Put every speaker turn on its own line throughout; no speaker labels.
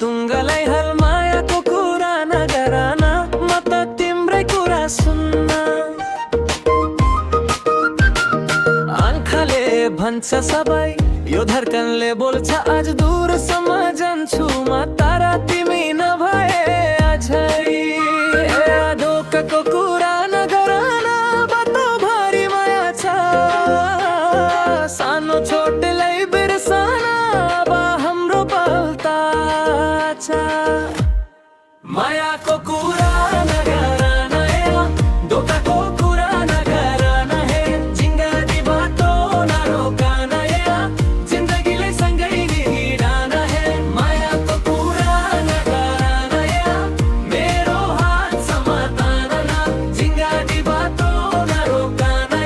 दुङ्गलाई हाल मायाको कुरा नगराना म त तिम्रै कुरा सुन्न आँखाले भन्छ सबै यो धड्कनले बोल्छ आज दूरसम्म जान्छु म तारा तिमी नभए अझै धोकाको कुरा नगराना बाटोभरि माया छ सानो छोटलाई बिर्सना अब हाम्रो बल्ता छ मायाको कुरा नगराना धोकाको कुरा नगराना हे जिन्दगी बाटो नरोकाना जिन्दगीले सँगै हिँडाना हे मायाको कुरा नगराना मेरो हात समाताना जिन्दगी बाटो नरोकाना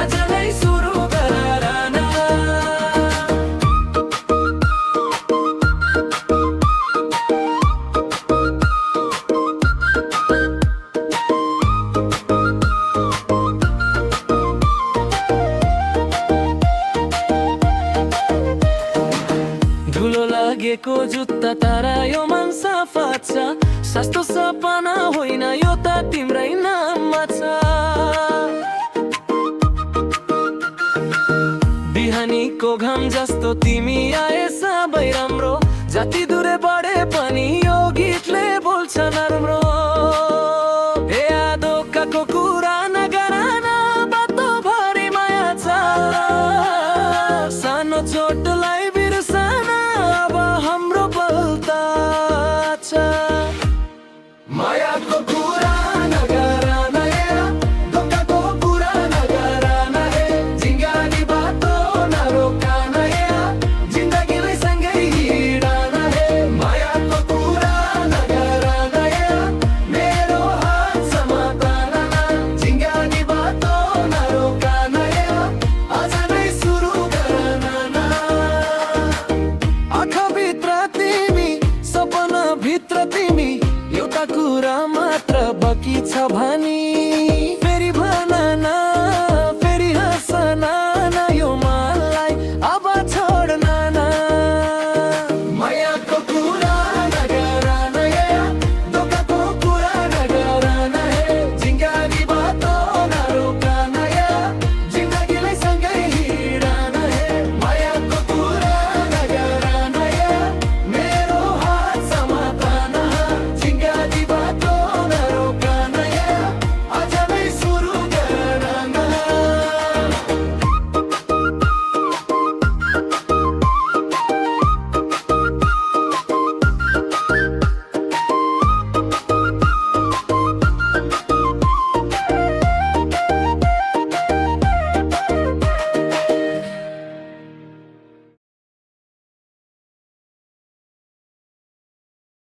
आज नै सुरु गराना धुलो लागेको जुत्ता तारा यो मन सफा छ सस्तो सपना होइन यो त तिम्रै नाममा छ बिहानीको घाम जस्तो तिमी आए सबै राम्रो जति दूरे बढे पनि यो गीतले बोल्छ नराम्रो हे धोकाको कुरा नगराना बाटोभरि माया छ सानो छोटलाई